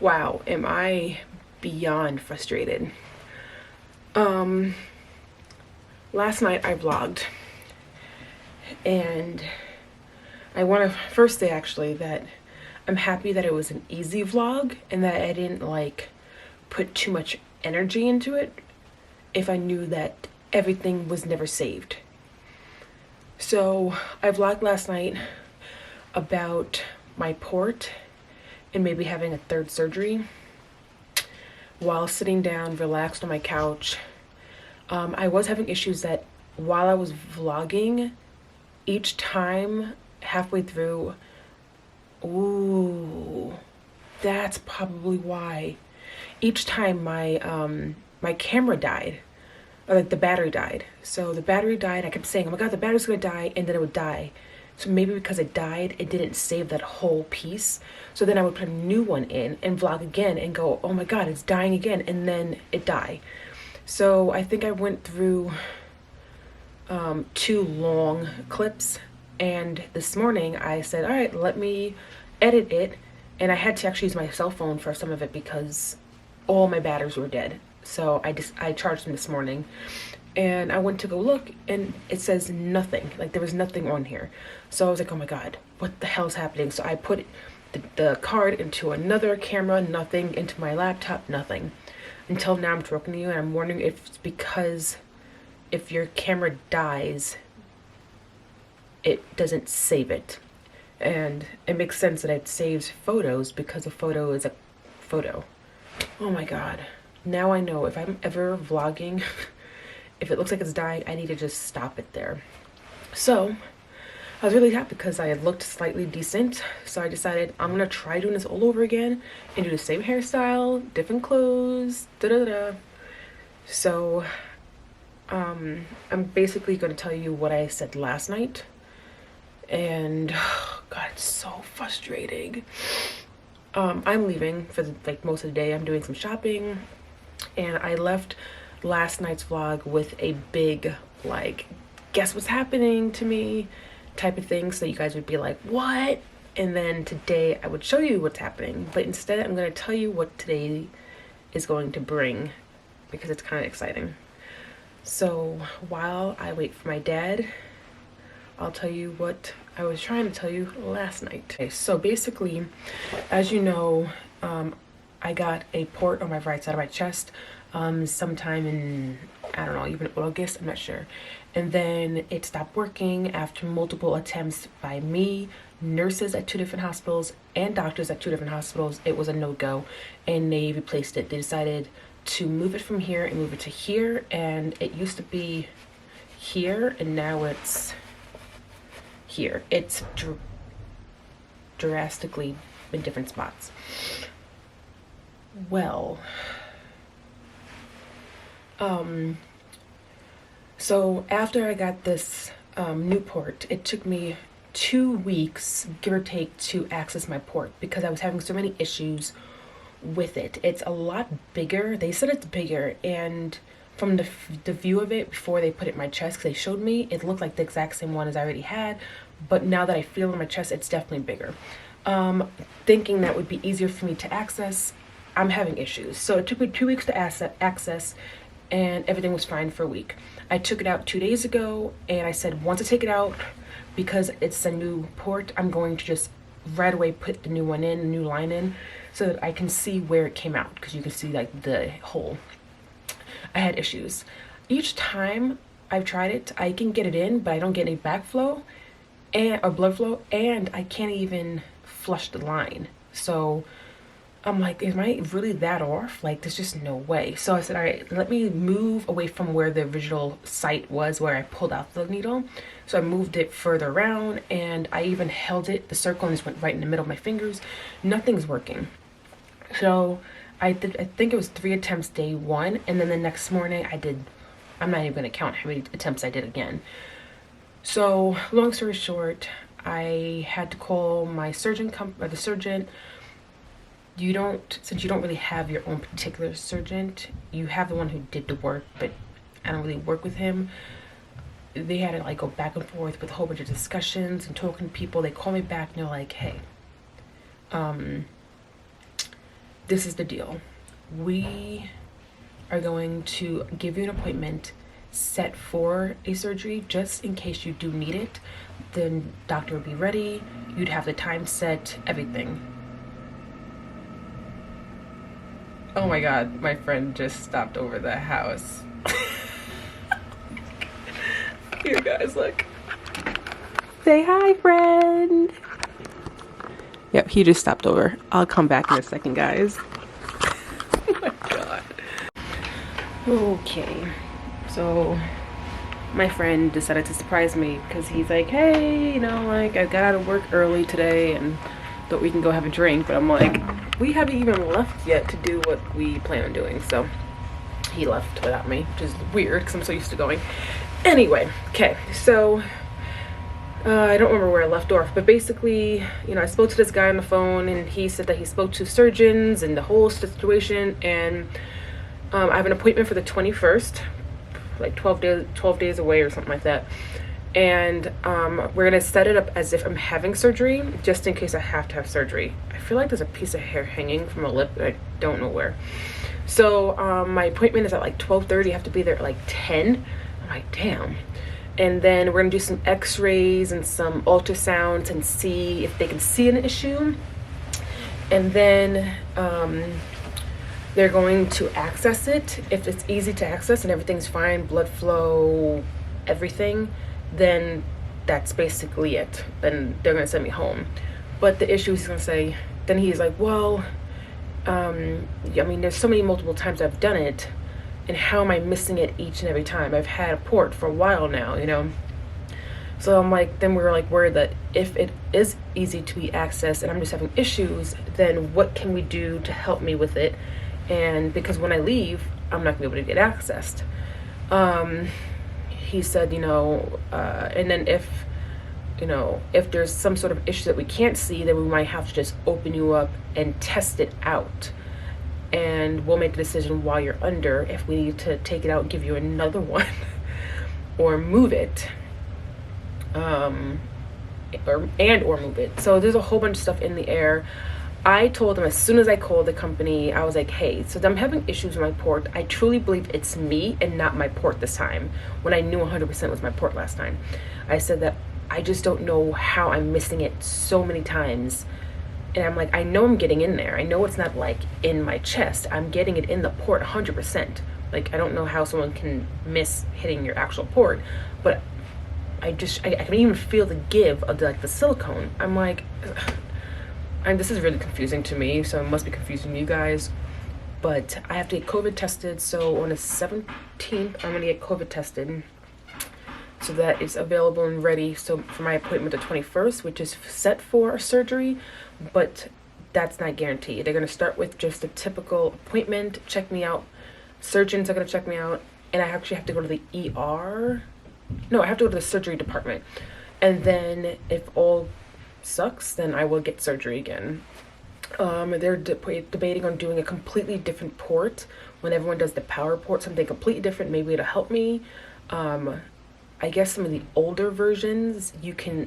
Wow, am I beyond frustrated. Last night I vlogged, and I want to first say actually that I'm happy that it was an easy vlog and that I didn't like put too much energy into it if I knew that everything was never saved. So I vlogged last night about my port and maybe having a third surgery while sitting down relaxed on my couch. I was having issues that while I was vlogging, each time halfway through, ooh, that's probably why. Each time my camera died, or like the battery died. So the battery died, I kept saying, oh my god, the battery's gonna die, and then it would die. So maybe because it died, it didn't save that whole piece. So then I would put a new one in and vlog again and go, oh my god, it's dying again, and then it died. So I think I went through 2 long clips, and this morning I said, all right, let me edit it. And I had to actually use my cell phone for some of it because all my batteries were dead. So I charged them this morning, and I went to go look, and it says nothing. Like there was nothing on here. So I was like, oh my god, what the hell's happening? So I put the card into another camera, nothing, into my laptop, nothing. Until now I'm talking to you, and I'm wondering if it's because if your camera dies, it doesn't save it. And it makes sense that it saves photos because a photo is a photo. Oh my god. Now I know if I'm ever vlogging, if it looks like it's dying, I need to just stop it there. So I was really happy because I had looked slightly decent. So I decided I'm gonna try doing this all over again and do the same hairstyle, different clothes, da-da-da. So I'm basically gonna tell you what I said last night. And oh god, it's so frustrating. I'm leaving for most of the day. I'm doing some shopping, and I left last night's vlog with a big like, guess what's happening to me type of thing, so you guys would be like, what? And then today I would show you what's happening, but instead I'm going to tell you what today is going to bring because it's kind of exciting. So while I wait for my dad, I'll tell you what I was trying to tell you last night. Okay, so basically, as you know, I got a port on my right side of my chest sometime in, I don't know, even August, I'm not sure. And then it stopped working after multiple attempts by me, nurses at 2 different hospitals, and doctors at 2 different hospitals. It was a no-go, and they replaced it. They decided to move it from here and move it to here, and it used to be here, and now it's here. It's drastically in different spots. Well, so after I got this new port, it took me 2 weeks, give or take, to access my port because I was having so many issues with it. It's a lot bigger. They said it's bigger, and from the view of it before they put it in my chest, because they showed me, it looked like the exact same one as I already had, but now that I feel it in my chest, it's definitely bigger. Thinking that would be easier for me to access, I'm having issues. So it took me 2 weeks to access, and everything was fine for a week. I took it out 2 days ago, and I said once I take it out, because it's a new port, I'm going to just right away put the new one in, the new line in, so that I can see where it came out, because you can see like the hole. I had issues. Each time I've tried it, I can get it in, but I don't get any backflow or blood flow, and I can't even flush the line. So I'm like, am I really that off? Like, there's just no way. So I said, all right, let me move away from where the original site was, where I pulled out the needle. So I moved it further around, and I even held it, the circle, and just went right in the middle of my fingers. Nothing's working. So I think it was 3 attempts day 1, and then the next morning I'm not even gonna count how many attempts I did again. So long story short, I had to call my surgeon, the surgeon. Since you don't really have your own particular surgeon, you have the one who did the work, but I don't really work with him. They had to like go back and forth with a whole bunch of discussions and talking to people. They call me back and they're like, hey, this is the deal. We are going to give you an appointment set for a surgery just in case you do need it. The doctor would be ready, you'd have the time set, everything. Oh my god, my friend just stopped over the house. Here guys, look. Say hi, friend. Yep, he just stopped over. I'll come back in a second, guys. Oh my god. Okay, so my friend decided to surprise me because he's like, hey, you know, like, I got out of work early today and thought we can go have a drink, but I'm like, we haven't even left yet to do what we plan on doing. So he left without me, which is weird because I'm so used to going. Anyway, okay, so I don't remember where I left off, but basically, you know, I spoke to this guy on the phone and he said that he spoke to surgeons and the whole situation, and I have an appointment for the 21st, like 12 days away or something like that. And we're gonna set it up as if I'm having surgery, just in case I have to have surgery. I feel like there's a piece of hair hanging from a lip, but I don't know where. So my appointment is at like 12:30. I have to be there at like 10. I'm like, damn. And then we're gonna do some x-rays and some ultrasounds and see if they can see an issue. And then they're going to access it. If it's easy to access and everything's fine, blood flow, everything, then that's basically it. Then they're gonna send me home. But the issue is, he's gonna say, then he's like, well, I mean, there's so many multiple times I've done it, and how am I missing it each and every time? I've had a port for a while now, you know? So I'm like, then we're like worried that if it is easy to be accessed and I'm just having issues, then what can we do to help me with it? And because when I leave, I'm not gonna be able to get accessed. He said, you know, and then if, you know, if there's some sort of issue that we can't see, then we might have to just open you up and test it out. And we'll make a decision while you're under if we need to take it out and give you another one or move it. Or move it. So there's a whole bunch of stuff in the air. I told them as soon as I called the company, I was like, hey, so I'm having issues with my port. I truly believe it's me and not my port this time, when I knew 100% was my port last time. I said that I just don't know how I'm missing it so many times. And I'm like, I know I'm getting in there. I know it's not like in my chest. I'm getting it in the port 100%. Like, I don't know how someone can miss hitting your actual port, but I can even feel the give of the silicone. I'm like, this is really confusing to me, so it must be confusing you guys. But I have to get COVID tested, so on the 17th, I'm gonna get COVID tested, so that it's available and ready. So for my appointment the 21st, which is set for a surgery, but that's not guaranteed. They're gonna start with just a typical appointment, check me out. Surgeons are gonna check me out, and I actually have to go to the ER. No, I have to go to the surgery department. And then if all sucks, then I will get surgery again. They're debating on doing a completely different port when everyone does the power port, something completely different. Maybe it'll help me. I guess some of the older versions,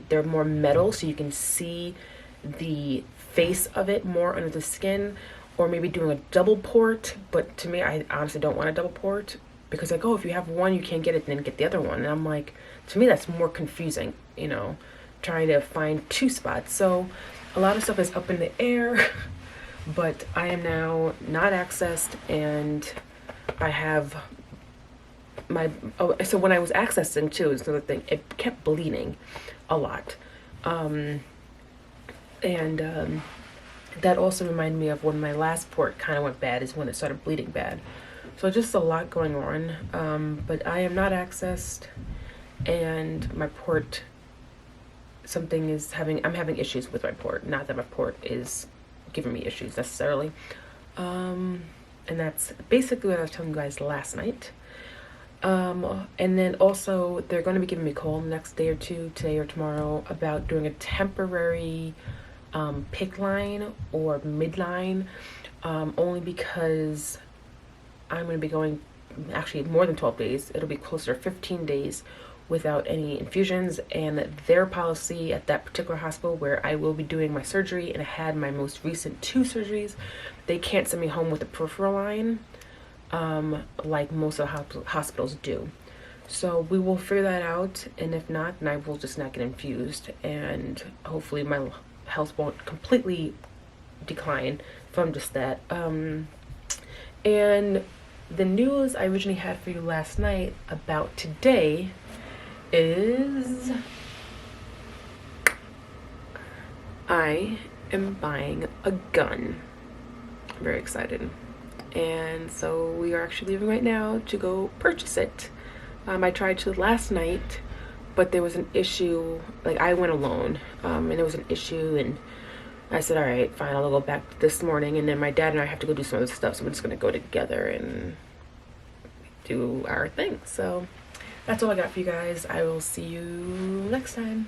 they're more metal, so you can see the face of it more under the skin, or maybe doing a double port. But to me, I honestly don't want a double port, because like, oh, if you have one, you can't get it, then get the other one. And I'm like, to me, that's more confusing, you know, trying to find two spots. So a lot of stuff is up in the air, but I am now not accessed, and I have so when I was accessing too, is another thing, it kept bleeding a lot. That also reminded me of when my last port kind of went bad, is when it started bleeding bad. So just a lot going on, but I am not accessed, and my port, I'm having issues with my port. Not that my port is giving me issues necessarily. And that's basically what I was telling you guys last night. And then also they're going to be giving me a call the next day or two, today or tomorrow, about doing a temporary PIC line or midline, only because I'm going to be going actually more than 12 days. It'll be closer to 15 days without any infusions, and their policy at that particular hospital where I will be doing my surgery and I had my most recent 2 surgeries, they can't send me home with a peripheral line like most of the hospitals do. So we will figure that out, and if not, then I will just not get infused, and hopefully my health won't completely decline from just that. And the news I originally had for you last night about today is I am buying a gun. I'm very excited. And so we are actually leaving right now to go purchase it. I tried to last night, but there was an issue. Like, I went alone, and there was an issue, and I said, all right, fine, I'll go back this morning, and then my dad and I have to go do some other stuff, so we're just gonna go together and do our thing. So that's all I got for you guys. I will see you next time.